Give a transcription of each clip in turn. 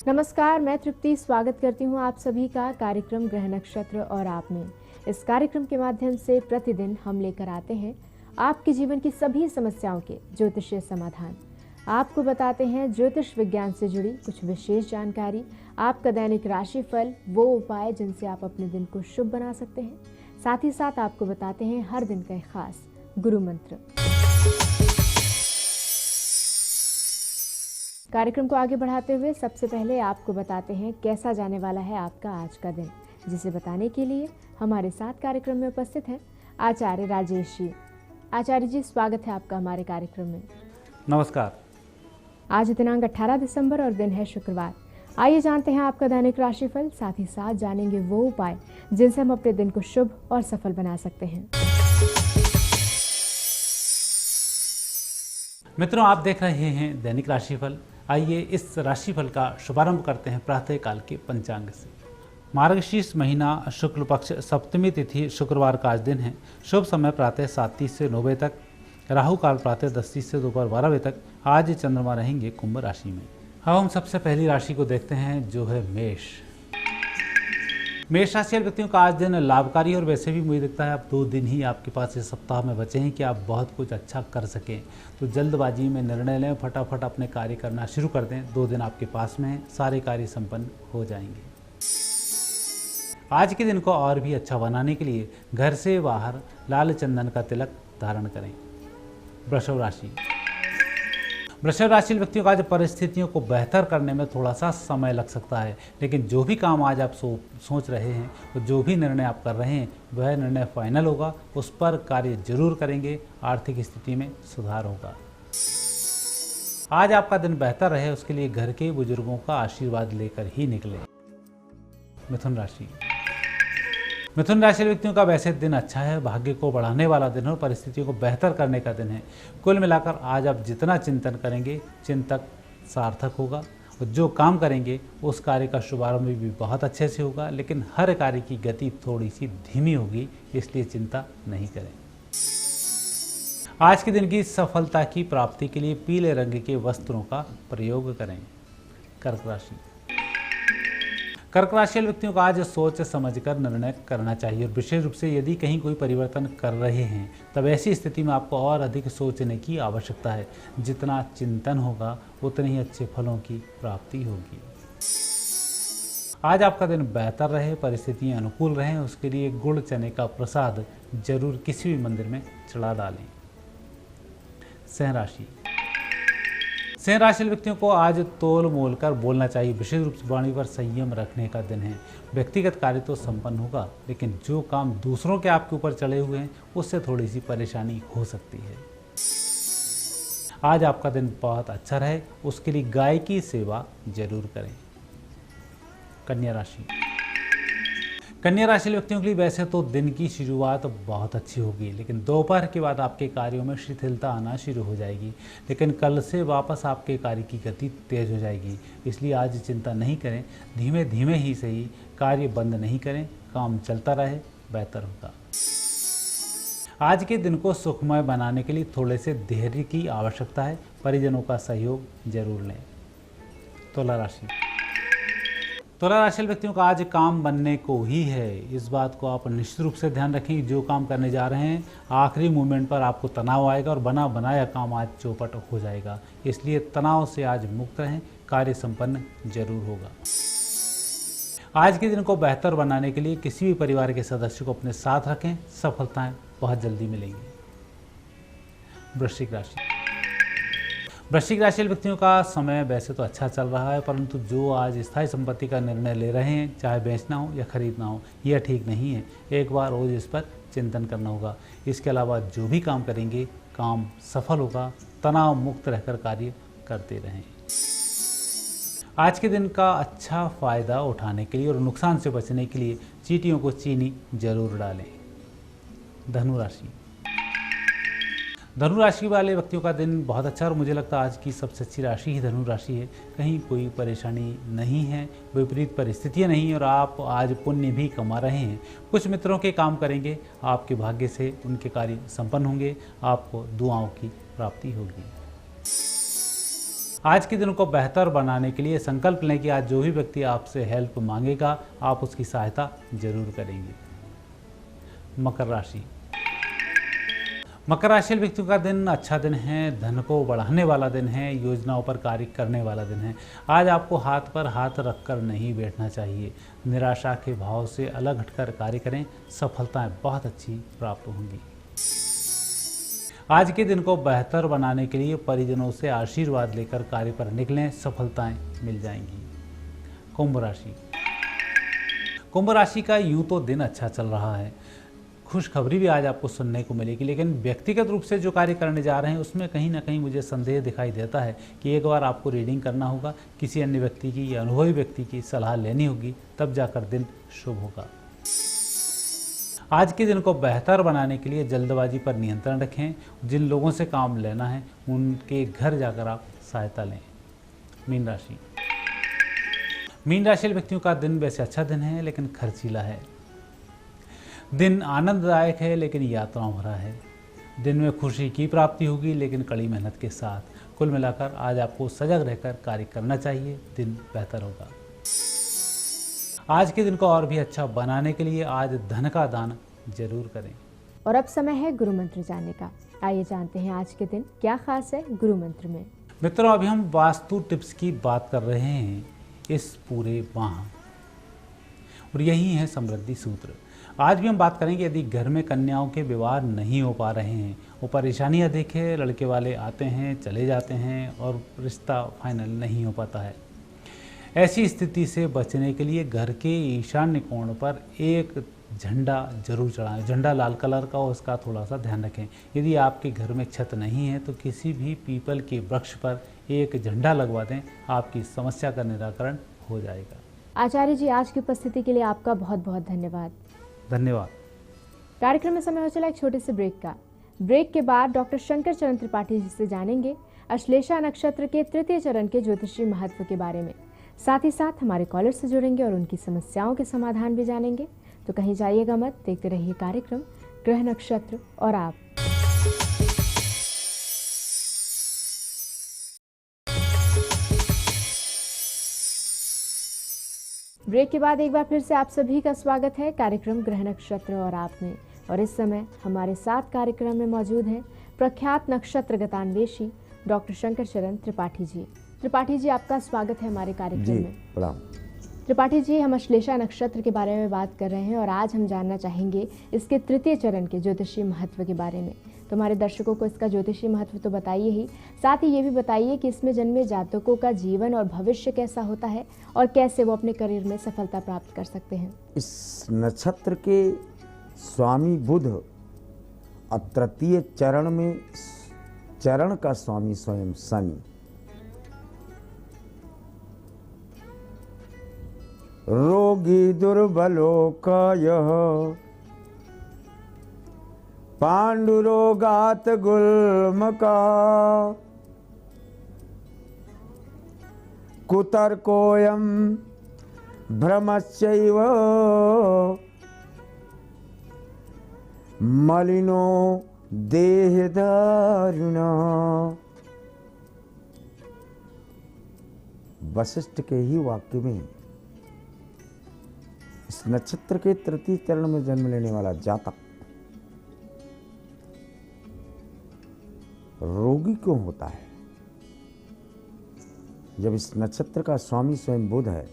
नमस्कार, मैं तृप्ति स्वागत करती हूँ आप सभी का कार्यक्रम ग्रह नक्षत्र और आप में। इस कार्यक्रम के माध्यम से प्रतिदिन हम लेकर आते हैं आपके जीवन की सभी समस्याओं के ज्योतिषीय समाधान। आपको बताते हैं ज्योतिष विज्ञान से जुड़ी कुछ विशेष जानकारी, आपका दैनिक राशिफल, वो उपाय जिनसे आप अपने दिन को शुभ बना सकते हैं। साथ ही साथ आपको बताते हैं हर दिन का एक खास गुरु मंत्र। कार्यक्रम को आगे बढ़ाते हुए सबसे पहले आपको बताते हैं कैसा जाने वाला है आपका आज का दिन, जिसे बताने के लिए हमारे साथ कार्यक्रम में उपस्थित हैं आचार्य राजेश जी। आचार्य जी, स्वागत है आपका हमारे कार्यक्रम में। नमस्कार। आज दिनांक 18 दिसंबर और दिन है शुक्रवार। आइए जानते हैं आपका दैनिक राशिफल, साथ ही साथ जानेंगे वो उपाय जिनसे हम अपने दिन को शुभ और सफल बना सकते हैं। मित्रों, आप देख रहे हैं दैनिक राशिफल। आइए इस राशिफल का शुभारंभ करते हैं प्रातः काल के पंचांग से। मार्गशीर्ष महीना शुक्ल पक्ष सप्तमी तिथि शुक्रवार का आज दिन है। शुभ समय प्रातः 7:30 से 9 बजे तक, राहु काल प्रातः 10:30 से दोपहर 12 बजे तक। आज चंद्रमा रहेंगे कुंभ राशि में। अब हम सबसे पहली राशि को देखते हैं, जो है मेष। मेष राशि वाले व्यक्तियों का आज दिन लाभकारी और वैसे भी मुझे दिखता है अब 2 दिन ही आपके पास इस सप्ताह में बचे हैं कि आप बहुत कुछ अच्छा कर सकें। तो जल्दबाजी में निर्णय लें, फटाफट अपने कार्य करना शुरू कर दें। 2 दिन आपके पास में हैं, सारे कार्य संपन्न हो जाएंगे। आज के दिन को और भी अच्छा बनाने के लिए घर से बाहर लाल चंदन का तिलक धारण करें। वृषभ राशि। वृषभ राशि व्यक्तियों का आज परिस्थितियों को बेहतर करने में थोड़ा सा समय लग सकता है, लेकिन जो भी काम आज आप सोच रहे हैं और जो भी निर्णय आप कर रहे हैं वह निर्णय फाइनल होगा। उस पर कार्य जरूर करेंगे। आर्थिक स्थिति में सुधार होगा। आज आपका दिन बेहतर रहे उसके लिए घर के बुजुर्गों का आशीर्वाद लेकर ही निकले। मिथुन राशि। मिथुन राशि व्यक्तियों का वैसे दिन अच्छा है, भाग्य को बढ़ाने वाला दिन है और परिस्थितियों को बेहतर करने का दिन है। कुल मिलाकर आज आप जितना चिंतन करेंगे चिंतक सार्थक होगा और जो काम करेंगे उस कार्य का शुभारंभ भी बहुत अच्छे से होगा, लेकिन हर कार्य की गति थोड़ी सी धीमी होगी, इसलिए चिंता नहीं करें। आज के दिन की सफलता की प्राप्ति के लिए पीले रंग के वस्त्रों का प्रयोग करें। कर्क राशि। कर्क राशि व्यक्तियों को आज सोच समझकर निर्णय करना चाहिए और विशेष रूप से यदि कहीं कोई परिवर्तन कर रहे हैं तब ऐसी स्थिति में आपको और अधिक सोचने की आवश्यकता है। जितना चिंतन होगा उतने ही अच्छे फलों की प्राप्ति होगी। आज आपका दिन बेहतर रहे, परिस्थितियां अनुकूल रहें, उसके लिए गुड़ चने का प्रसाद जरूर किसी भी मंदिर में चढ़ा डालें। सिंह राशि। सिंह राशि व्यक्तियों को आज तोल मोल कर बोलना चाहिए। विशेष रूप से वाणी पर संयम रखने का दिन है। व्यक्तिगत कार्य तो संपन्न होगा, लेकिन जो काम दूसरों के आपके ऊपर चढ़े हुए हैं उससे थोड़ी सी परेशानी हो सकती है। आज आपका दिन बहुत अच्छा रहे उसके लिए गाय की सेवा जरूर करें। कन्या राशि। कन्या राशि व्यक्तियों के लिए वैसे तो दिन की शुरुआत बहुत अच्छी होगी, लेकिन दोपहर के बाद आपके कार्यों में शिथिलता आना शुरू हो जाएगी। लेकिन कल से वापस आपके कार्य की गति तेज हो जाएगी, इसलिए आज चिंता नहीं करें। धीमे धीमे ही सही, कार्य बंद नहीं करें, काम चलता रहे, बेहतर होगा। आज के दिन को सुखमय बनाने के लिए थोड़े से धैर्य की आवश्यकता है। परिजनों का सहयोग जरूर लें। तुला राशि। तुला राशि व्यक्तियों का आज काम बनने को ही है। इस बात को आप निश्चित रूप से ध्यान रखें। जो काम करने जा रहे हैं आखिरी मोमेंट पर आपको तनाव आएगा और बना बनाया काम आज चौपट हो जाएगा, इसलिए तनाव से आज मुक्त रहें, कार्य संपन्न जरूर होगा। आज के दिन को बेहतर बनाने के लिए किसी भी परिवार के सदस्य को अपने साथ रखें, सफलताएं बहुत जल्दी मिलेंगी। वृश्चिक राशि। वृश्चिक राशि व्यक्तियों का समय वैसे तो अच्छा चल रहा है, परंतु जो आज स्थायी संपत्ति का निर्णय ले रहे हैं, चाहे बेचना हो या खरीदना हो, यह ठीक नहीं है। एक बार रोज इस पर चिंतन करना होगा। इसके अलावा जो भी काम करेंगे काम सफल होगा। तनाव मुक्त रहकर कार्य करते रहें। आज के दिन का अच्छा फायदा उठाने के लिए और नुकसान से बचने के लिए चींटियों को चीनी जरूर डालें। धनु राशि। धनु राशि वाले व्यक्तियों का दिन बहुत अच्छा और मुझे लगता है आज की सबसे अच्छी राशि ही धनु राशि है। कहीं कोई परेशानी नहीं है, विपरीत परिस्थितियां नहीं, और आप आज पुण्य भी कमा रहे हैं। कुछ मित्रों के काम करेंगे, आपके भाग्य से उनके कार्य संपन्न होंगे, आपको दुआओं की प्राप्ति होगी। आज के दिन को बेहतर बनाने के लिए संकल्प लें कि आज जो भी व्यक्ति आपसे हेल्प मांगेगा आप उसकी सहायता जरूर करेंगे। मकर राशि। मकर राशि व्यक्तियों का दिन अच्छा दिन है, धन को बढ़ाने वाला दिन है, योजनाओं पर कार्य करने वाला दिन है। आज आपको हाथ पर हाथ रखकर नहीं बैठना चाहिए। निराशा के भाव से अलग हटकर कार्य करें, सफलताएं बहुत अच्छी प्राप्त होंगी। आज के दिन को बेहतर बनाने के लिए परिजनों से आशीर्वाद लेकर कार्य पर निकलें, सफलताएं मिल जाएंगी। कुंभ राशि। कुंभ राशि का यूं तो दिन अच्छा चल रहा है, खुशखबरी भी आज आपको सुनने को मिलेगी, लेकिन व्यक्तिगत रूप से जो कार्य करने जा रहे हैं उसमें कहीं ना कहीं मुझे संदेह दिखाई देता है कि एक बार आपको रीडिंग करना होगा, किसी अन्य व्यक्ति की या अनुभवी व्यक्ति की सलाह लेनी होगी, तब जाकर दिन शुभ होगा। आज के दिन को बेहतर बनाने के लिए जल्दबाजी पर नियंत्रण रखें। जिन लोगों से काम लेना है उनके घर जाकर आप सहायता लें। मीन राशि। मीन राशि व्यक्तियों का दिन वैसे अच्छा दिन है लेकिन खर्चीला है। दिन आनंददायक है लेकिन यात्राओं भरा है। दिन में खुशी की प्राप्ति होगी लेकिन कड़ी मेहनत के साथ। कुल मिलाकर आज आपको सजग रहकर कार्य करना चाहिए, दिन बेहतर होगा। आज के दिन को और भी अच्छा बनाने के लिए आज धन का दान जरूर करें। और अब समय है गुरु मंत्र जानने का। आइए जानते हैं आज के दिन क्या खास है गुरु मंत्र में। मित्रों, अभी हम वास्तु टिप्स की बात कर रहे हैं इस पूरे माह, और यही है समृद्धि सूत्र। आज भी हम बात करेंगे यदि घर में कन्याओं के विवाह नहीं हो पा रहे हैं, वो परेशानियाँ देखें, लड़के वाले आते हैं चले जाते हैं और रिश्ता फाइनल नहीं हो पाता है, ऐसी स्थिति से बचने के लिए घर के ईशान्य कोण पर एक झंडा जरूर चढ़ाएं। झंडा लाल कलर का हो, उसका थोड़ा सा ध्यान रखें। यदि आपके घर में छत नहीं है तो किसी भी पीपल के वृक्ष पर एक झंडा लगवा दें, आपकी समस्या का निराकरण हो जाएगा। आचार्य जी, आज की उपस्थिति के लिए आपका बहुत बहुत धन्यवाद। धन्यवाद। कार्यक्रम में समय हो चला एक छोटे से ब्रेक का। ब्रेक के बाद डॉक्टर शंकर चरण त्रिपाठी जी से जानेंगे अश्लेषा नक्षत्र के तृतीय चरण के ज्योतिषीय महत्व के बारे में। साथ ही साथ हमारे कॉलर से जुड़ेंगे और उनकी समस्याओं के समाधान भी जानेंगे। तो कहीं जाइएगा मत, देखते रहिए कार्यक्रम ग्रह नक्षत्र और आप। ब्रेक के बाद एक बार फिर से आप सभी का स्वागत है कार्यक्रम ग्रह नक्षत्र और आप में। और इस समय हमारे साथ कार्यक्रम में मौजूद हैं प्रख्यात नक्षत्र गतान्वेषी डॉक्टर शंकर चरण त्रिपाठी जी। त्रिपाठी जी, आपका स्वागत है हमारे कार्यक्रम में। प्रणाम। त्रिपाठी जी, हम अश्लेषा नक्षत्र के बारे में बात कर रहे हैं और आज हम जानना चाहेंगे इसके तृतीय चरण के ज्योतिषीय महत्व के बारे में। तो हमारे दर्शकों को इसका ज्योतिषीय महत्व तो बताइए ही, साथ ही ये भी बताइए कि इसमें जन्मे जातकों का जीवन और भविष्य कैसा होता है और कैसे वो अपने करियर में सफलता प्राप्त कर सकते हैं। इस नक्षत्र के स्वामी बुध और तृतीय चरण में चरण का स्वामी स्वयं शनि। रोगी दुर्बलोकायः पांडुरोगात गुल्मका कुतर्कोऽयं भ्रमश्चैव मलिनो देहदारुणा। वशिष्ठ के ही वाक्य में इस नक्षत्र के तृतीय चरण में जन्म लेने वाला जातक रोगी क्यों होता है? जब इस नक्षत्र का स्वामी स्वयं बुध है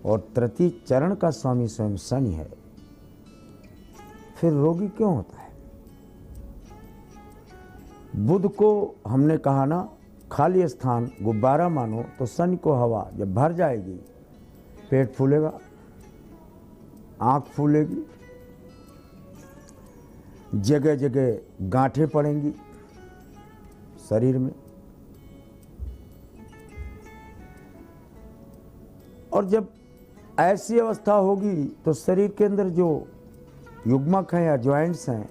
और तृतीय चरण का स्वामी स्वयं शनि है, फिर रोगी क्यों होता है? बुध को हमने कहा ना, खाली स्थान गुब्बारा मानो, तो शनि को हवा। जब भर जाएगी पेट फूलेगा, आंख फूलेगी, जगह जगह गांठें पड़ेंगी शरीर में, और जब ऐसी अवस्था होगी तो शरीर के अंदर जो युग्मक हैं या जॉइंट्स हैं,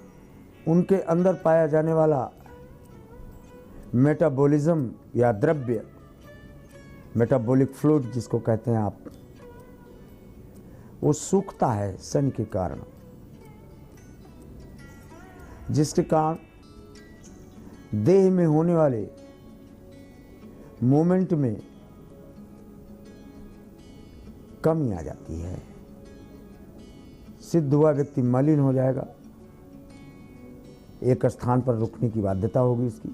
उनके अंदर पाया जाने वाला मेटाबॉलिज्म या द्रव्य, मेटाबॉलिक फ्लूइड जिसको कहते हैं आप, वो सूखता है शनि के कारण, जिसके कारण देह में होने वाले मोमेंट में कमी आ जाती है। सिद्ध हुआ व्यक्ति मलिन हो जाएगा, एक स्थान पर रुकने की बाध्यता होगी उसकी,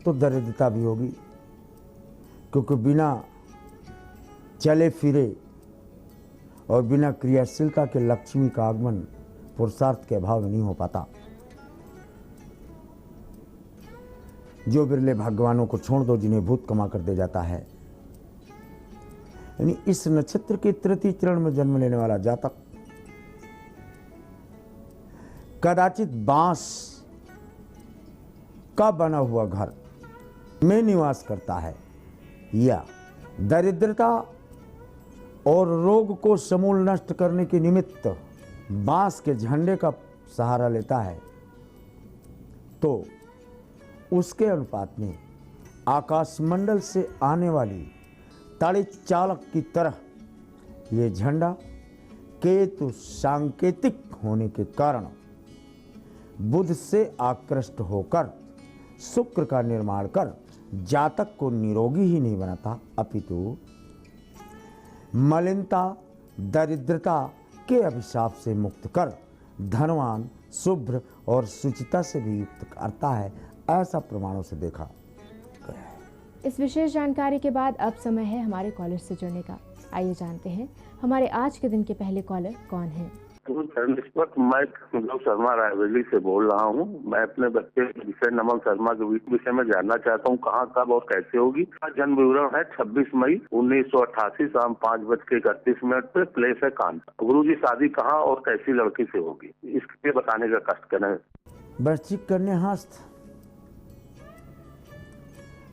तो दरिद्रता भी होगी, क्योंकि बिना चले फिरे और बिना क्रियाशीलता के लक्ष्मी का आगमन पुरुषार्थ के अभाव में नहीं हो पाता। जो बिरले भगवानों को छोड़ दो जिन्हें भूत कमा कर दे जाता है। यानी इस नक्षत्र के तृतीय चरण में जन्म लेने वाला जातक कदाचित बांस का बना हुआ घर में निवास करता है, या दरिद्रता और रोग को समूल नष्ट करने के निमित्त बांस के झंडे का सहारा लेता है, तो उसके अनुपात में आकाशमंडल से आने वाली ताड़ी चालक की तरह ये झंडा केतु सांकेतिक होने के कारण बुध से आकृष्ट होकर शुक्र का निर्माण कर जातक को निरोगी ही नहीं बनाता, अपितु मलिनता दरिद्रता के अभिशाप से मुक्त कर धनवान शुभ्र और सुचिता से भी युक्त करता है, ऐसा प्रमाणों से देखा गया है। इस विशेष जानकारी के बाद अब समय है हमारे कॉलर से जुड़ने का। आइए जानते हैं हमारे आज के दिन के पहले कॉलर कौन हैं। मैं शर्मा रायवेली से बोल रहा हूँ। मैं अपने बच्चे विषय नमन शर्मा के विषय में जानना चाहता हूँ, कहाँ कब और कैसे होगी। जन्म विवरण है 26 मई 1988 शाम 5:31 पे, प्लेस है कानपुर। गुरुजी शादी कहाँ और कैसी लड़की से होगी, इसके बताने का कष्ट करें। वृश्चिक कन्या हस्त,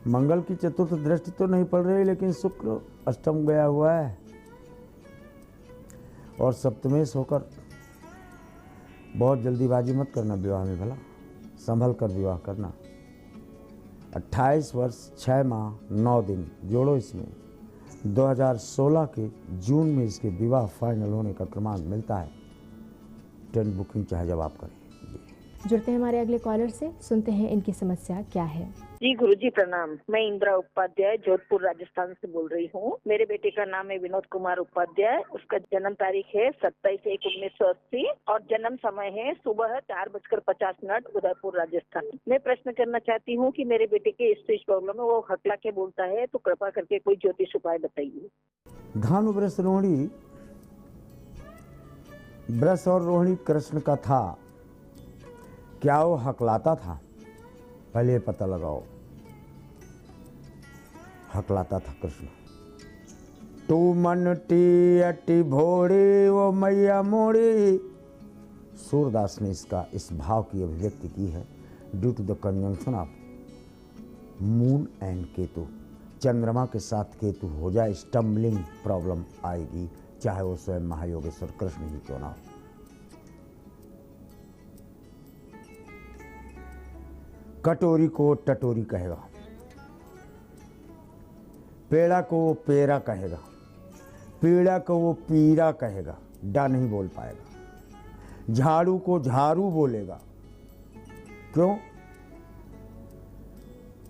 मंगल की चतुर्थ दृष्टि तो नहीं पड़ रही, लेकिन शुक्र अष्टम गया हुआ है और सप्तमेश होकर बहुत जल्दीबाजी मत करना विवाह में, भला संभल कर विवाह करना। 28 वर्ष 6 माह 9 दिन जोड़ो इसमें। 2016 के जून में इसके विवाह फाइनल होने का क्रमांक मिलता है। टेंट बुकिंग चाहे जब आप करें। जुड़ते हैं हमारे अगले कॉलर से, सुनते हैं इनकी समस्या क्या है। जी गुरुजी प्रणाम। मैं इंदिरा उपाध्याय जोधपुर राजस्थान से बोल रही हूँ। मेरे बेटे का नाम है विनोद कुमार उपाध्याय। उसका जन्म तारीख है 27/1/1980 और जन्म समय है सुबह 4:50 उदयपुर राजस्थान। मैं प्रश्न करना चाहती हूँ कि मेरे बेटे के स्टेज प्रॉब्लम है, वो हकला के बोलता है, तो कृपा करके कोई ज्योतिष उपाय बताइए। धनु वृष रोहिणी, वृष और रोहिणी कृष्ण का था, क्या वो हकलाता था? पहले पता लगाओ। हकलाता था कृष्ण। तू मन टी अटी भोड़ी वो मैया मोड़ी। सूरदास ने इस भाव की अभिव्यक्ति की है। Due to the conjunction of moon and Ketu, चंद्रमा के साथ केतु हो जाए, स्टम्बलिंग प्रॉब्लम आएगी, चाहे वो स्वयं महायोगेश्वर कृष्ण ही क्यों ना हो। कटोरी को टटोरी कहेगा, पेड़ा को वो पेरा कहेगा, पीड़ा को वो पीरा कहेगा, डा नहीं बोल पाएगा। झाड़ू को झाड़ू बोलेगा, क्यों?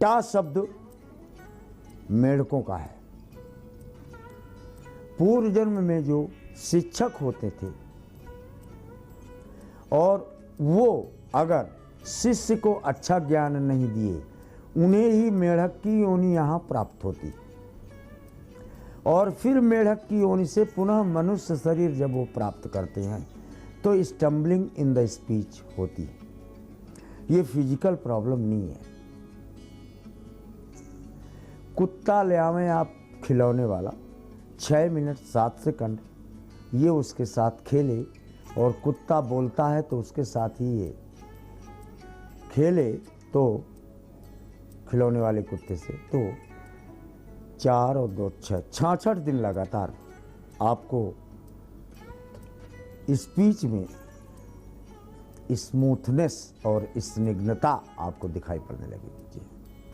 टा शब्द मेढकों का है। पूर्व जन्म में जो शिक्षक होते थे और वो अगर शिष्य को अच्छा ज्ञान नहीं दिए, उन्हें ही मेढक की योनि यहाँ प्राप्त होती और फिर मेढक की योनि से पुनः मनुष्य शरीर जब वो प्राप्त करते हैं तो स्टम्बलिंग इन द स्पीच होती है। ये फिजिकल प्रॉब्लम नहीं है। कुत्ता ले आवे आप खिलौने वाला, 6 मिनट 7 सेकंड ये उसके साथ खेले और कुत्ता बोलता है तो उसके साथ ही ये खेले, तो खिलौने वाले कुत्ते से, तो 4 और 2 6 66 दिन लगातार आपको स्पीच में स्मूथनेस और स्निग्धता आपको दिखाई पड़ने लगेगी।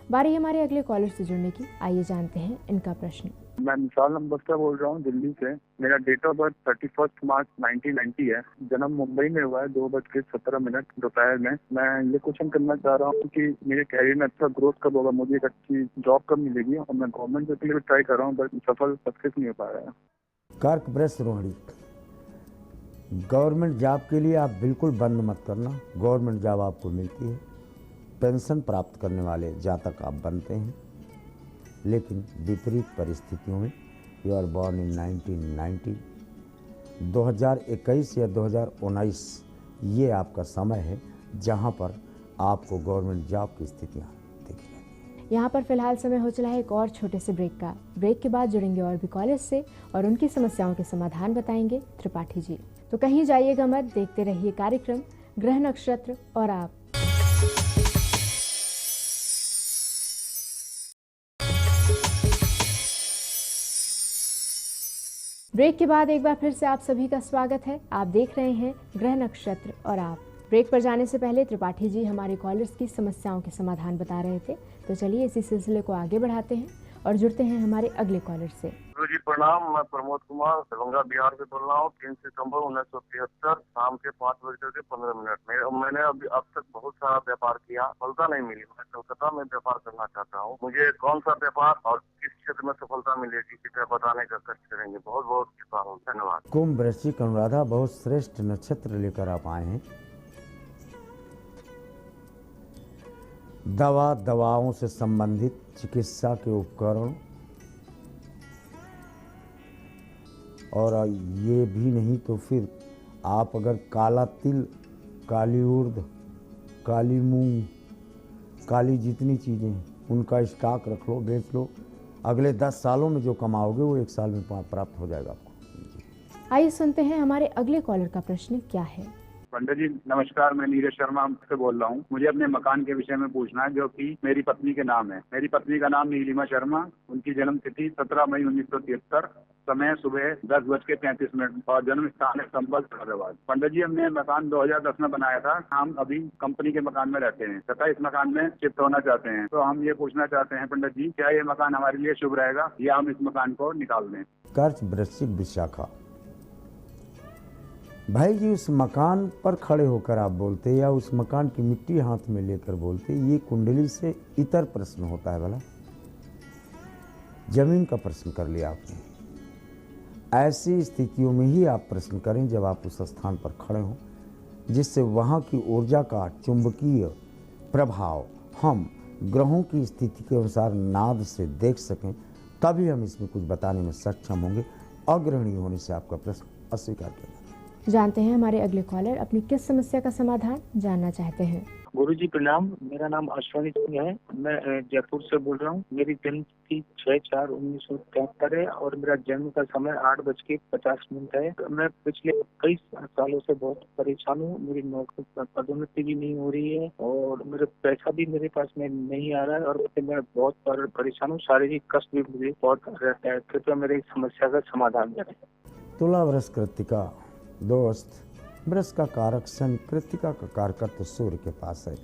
बारी हमारे अगले कॉलर से जुड़ने की। आइए जानते हैं इनका प्रश्न। मैं मिसाल नंबर से बोल रहा हूँ दिल्ली से। मेरा डेट ऑफ बर्थ 31 मार्च 1990 है। जन्म मुंबई में हुआ है 2:17 दोपहर में। मैं ये क्वेश्चन करना चाह रहा हूँ कि मेरे कैरियर में अच्छा ग्रोथ कब होगा, मुझे एक अच्छी जॉब कब मिलेगी, और मैं गवर्नमेंट जॉब के लिए भी ट्राई कर रहा हूँ बट सफल सक्सेस नहीं हो पा रहा है। कर्क वृष रोहिणी, गवर्नमेंट जॉब के लिए आप बिल्कुल बंद मत करना। गवर्नमेंट जॉब आपको मिलती है, पेंशन प्राप्त करने वाले जातक आप बनते हैं, लेकिन विपरीत परिस्थितियों में। यू आर बॉर्न इन 1990, 2021 या 2019 ये आपका समय है जहां पर आपको गवर्नमेंट जॉब की स्थितियां देखी जाती हैं। यहाँ पर फिलहाल समय हो चला है एक और छोटे से ब्रेक का। ब्रेक के बाद जुड़ेंगे और भी कॉलेज से और उनकी समस्याओं के समाधान बताएंगे त्रिपाठी जी। तो कहीं जाइएगा मत, देखते रहिए कार्यक्रम ग्रह नक्षत्र और आप। ब्रेक के बाद एक बार फिर से आप सभी का स्वागत है। आप देख रहे हैं ग्रह नक्षत्र और आप। ब्रेक पर जाने से पहले त्रिपाठी जी हमारे कॉलर्स की समस्याओं के समाधान बता रहे थे, तो चलिए इसी सिलसिले को आगे बढ़ाते हैं और जुड़ते हैं हमारे अगले कॉलर से। जी प्रणाम, मैं प्रमोद कुमार दरभंगा बिहार से बोल रहा हूँ। 3 सितंबर 1973 शाम के 5:15 मैंने अभी अब तक बहुत सारा व्यापार किया, सफलता नहीं मिली। मैं कोलकाता में व्यापार करना चाहता हूँ। मुझे कौन सा व्यापार और किस क्षेत्र में सफलता मिलेगी, कृपया बताने का कष्ट करेंगे। बहुत बहुत कृपा हो, धन्यवाद। कुंभ, वृश्चिक, अनुराधा बहुत श्रेष्ठ नक्षत्र लेकर आप आए हैं। दवाओं से संबंधित चिकित्सा के उपकरण, और ये भी नहीं तो फिर आप अगर काला तिल, काली उर्द, काली मूंग, काली जितनी चीज़ें हैं उनका स्टॉक रख लो, बेच लो। अगले 10 सालों में जो कमाओगे वो 1 साल में प्राप्त हो जाएगा आपको। आइए सुनते हैं हमारे अगले कॉलर का प्रश्न क्या है। पंडित जी नमस्कार, मैं नीरज शर्मा से बोल रहा हूँ। मुझे अपने मकान के विषय में पूछना है जो कि मेरी पत्नी के नाम है। मेरी पत्नी का नाम नीलिमा शर्मा, उनकी जन्म तिथि 17 मई 1973, समय सुबह 10:35 और जन्म स्थान है संबल हैदराबाद। पंडित जी हमने मकान 2010 में बनाया था। हम अभी कंपनी के मकान में रहते हैं तथा इस मकान में शिफ्ट होना चाहते हैं। तो हम ये पूछना चाहते हैं पंडित जी, क्या ये मकान हमारे लिए शुभ रहेगा या हम इस मकान को निकाल दें? कर्क, वृश्चिक, विशाखा, भाई जी उस मकान पर खड़े होकर आप बोलते या उस मकान की मिट्टी हाथ में लेकर बोलते, ये कुंडली से इतर प्रश्न होता है। भला जमीन का प्रश्न कर लिया आपने। ऐसी स्थितियों में ही आप प्रश्न करें जब आप उस स्थान पर खड़े हों, जिससे वहाँ की ऊर्जा का चुंबकीय प्रभाव हम ग्रहों की स्थिति के अनुसार नाद से देख सकें, तभी हम इसमें कुछ बताने में सक्षम होंगे। अग्रहणी होने से आपका प्रश्न अस्वीकार किया। जानते हैं हमारे अगले कॉलर अपनी किस समस्या का समाधान जानना चाहते हैं। गुरुजी प्रणाम, मेरा नाम अश्वनी सिंह है। मैं जयपुर से बोल रहा हूँ। मेरी जन्म तिथि 6/4/1973 है और मेरा जन्म का समय 8:50 है। मैं पिछले कई सालों से बहुत परेशान हूँ। मेरी नौकरी पदोन्नति भी नहीं हो रही है और मेरे पैसा भी मेरे पास में नहीं आ रहा है और मैं बहुत परेशान हूँ। शारीरिक कष्ट भी मुझे बहुत रहता है। कृपया मेरी समस्या का समाधान करें। तुला, वृष, कृत्तिका दोस्त, वृष का कारक शनि, कृत्तिका का कारकत्व सूर्य के पास है।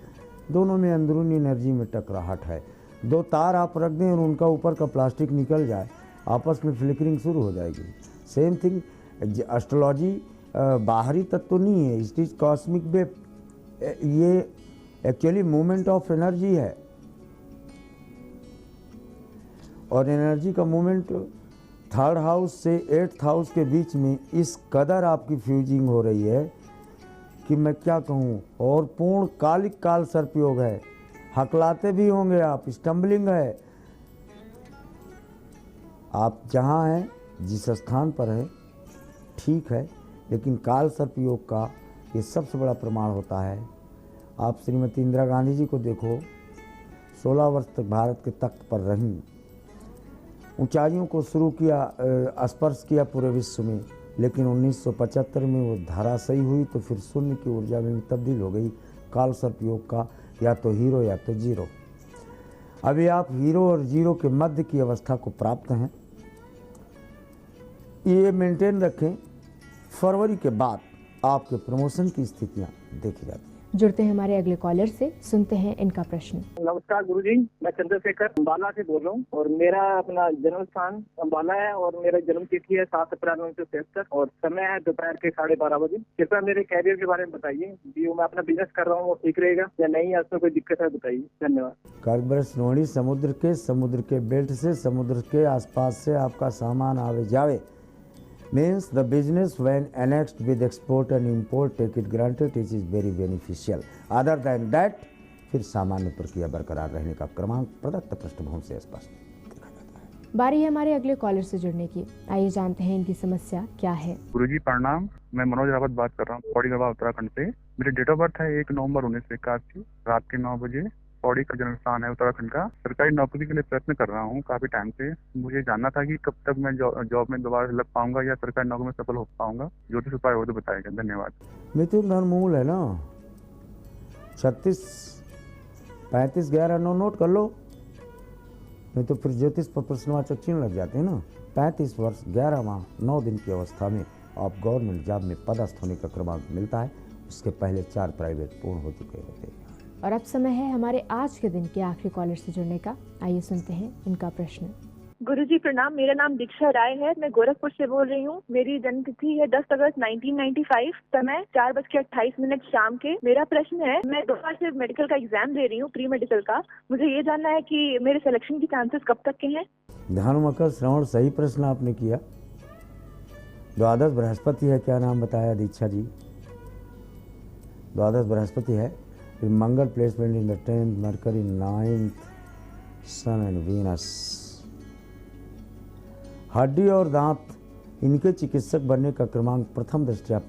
दोनों में अंदरूनी एनर्जी में टकराहट है। 2 तार आप रख दें और उनका ऊपर का प्लास्टिक निकल जाए, आपस में फ्लिकरिंग शुरू हो जाएगी। सेम थिंग एस्ट्रोलॉजी बाहरी तत्व नहीं है, इट इज कॉस्मिक वेव। ये एक्चुअली मूवमेंट ऑफ एनर्जी है और एनर्जी का मूवमेंट 3rd हाउस से 8th हाउस के बीच में इस कदर आपकी फ्यूजिंग हो रही है कि मैं क्या कहूँ। और पूर्ण कालिक काल सर्पयोग है। हकलाते भी होंगे आप, स्टम्बलिंग है। आप जहाँ हैं, जिस स्थान पर हैं, ठीक है, लेकिन काल सर्पयोग का ये सबसे बड़ा प्रमाण होता है। आप श्रीमती इंदिरा गांधी जी को देखो, 16 वर्ष तक भारत के तख्त पर रहीं, ऊंचाइयों को शुरू किया, स्पर्श किया पूरे विश्व में, लेकिन 1975 में वो धराशायी हुई तो फिर शून्य की ऊर्जा में तब्दील हो गई। काल सर्पयोग का या तो हीरो या तो जीरो। अभी आप हीरो और जीरो के मध्य की अवस्था को प्राप्त हैं। ये मेंटेन रखें। फरवरी के बाद आपके प्रमोशन की स्थितियां देखी जाती हैं। जुड़ते हैं हमारे अगले कॉलर से, सुनते हैं इनका प्रश्न। नमस्कार गुरुजी, मैं चंद्रशेखर अम्बाला से बोल रहा हूँ और मेरा अपना जन्म स्थान अम्बाला है और मेरा जन्म तिथि है 7 अप्रैल 1973 और समय है दोपहर के 12:30 बजे। कृपया मेरे कैरियर के बारे में बताइए, जो मैं अपना बिजनेस कर रहा हूँ वो ठीक रहेगा या नहीं, या उसमें कोई दिक्कत है बताइए। धन्यवाद। कर्कवृषरोहिणी समुद्र के बेल्ट से, समुद्र के आसपास से आपका सामान आवे जावे, means the business when annexed with export and import, take it granted, it is very beneficial. Other than that, फिर सामान्य प्रक्रिया बरकरार रहने का क्रमांक प्रदत्त पृष्ठभूमि से स्पष्ट देखा जाता है। बारी है हमारे अगले कॉलर से जुड़ने की, आइए जानते हैं इनकी समस्या क्या है। गुरुजी प्रणाम, मैं मनोज रावत बात कर रहा हूँ पौड़ी गढ़वा उत्तराखंड से। मेरी डेट ऑफ बर्थ है 1 नवंबर 1981, रात के 9 बजे। पौड़ी का जन्म स्थान है उत्तराखंड का। सरकारी नौकरी के लिए प्रयत्न कर रहा हूँ काफी टाइम से। मुझे जानना था कि कब तक मैं जॉब में दोबारा लग पाऊंगा या सरकारी नौकरी में सफल हो पाऊंगा। ज्योतिष उपाय हो तो बताएगा। धन्यवाद। मिथुन धन मूल है ना, 36 35 11 9 नोट कर लो, नहीं तो फिर ज्योतिष पर प्रश्नवाचक चिन्ह लग जाते हैं ना। 35 वर्ष 11 माह 9 दिन की अवस्था में आप गवर्नमेंट जॉब में पदस्थ होने का क्रमांक मिलता है। उसके पहले 4 प्राइवेट पूर्ण हो चुके होते हैं। और अब समय है हमारे आज के दिन के आखिरी कॉलर से जुड़ने का, आइए सुनते हैं इनका प्रश्न। गुरुजी प्रणाम, मेरा नाम दीक्षा राय है, मैं गोरखपुर से बोल रही हूँ। मेरी जन्म तिथि है 10 अगस्त 1995, समय 4:28 शाम के। मेरा प्रश्न है, मैं 2 बार से मेडिकल का एग्जाम दे रही हूँ, प्री मेडिकल का। मुझे ये जानना है कि मेरे सिलेक्शन के चांसेस कब तक के हैं। धनु मकर श्रवण, सही प्रश्न आपने किया। द्वादश बृहस्पति है, क्या नाम बताया दीक्षा जी? द्वादश बृहस्पति है। Mangal placement in the 10th, Mercury 9th, sun and Venus. हड्डी और दांत, इनके चिकित्सक बनने का क्रमांक प्रथम दृष्टया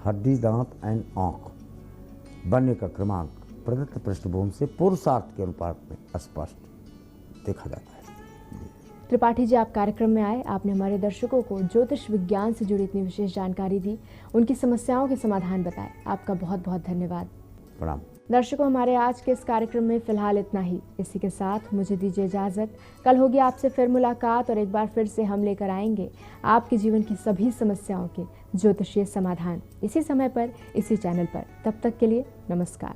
हड्डी, दांत एंड आंख बनने का क्रमांक प्रदत्त पृष्ठभूमि से पुरुषार्थ के अनुपात में स्पष्ट देखा जाता है। त्रिपाठी जी, आप कार्यक्रम में आए, आपने हमारे दर्शकों को ज्योतिष विज्ञान से जुड़ी इतनी विशेष जानकारी दी, उनकी समस्याओं के समाधान बताए। आपका बहुत बहुत धन्यवाद। प्रणाम। दर्शकों, हमारे आज के इस कार्यक्रम में फिलहाल इतना ही। इसी के साथ मुझे दीजिए इजाजत। कल होगी आपसे फिर मुलाकात और एक बार फिर से हम लेकर आएंगे आपके जीवन की सभी समस्याओं के ज्योतिषीय समाधान, इसी समय पर, इसी चैनल पर। तब तक के लिए नमस्कार।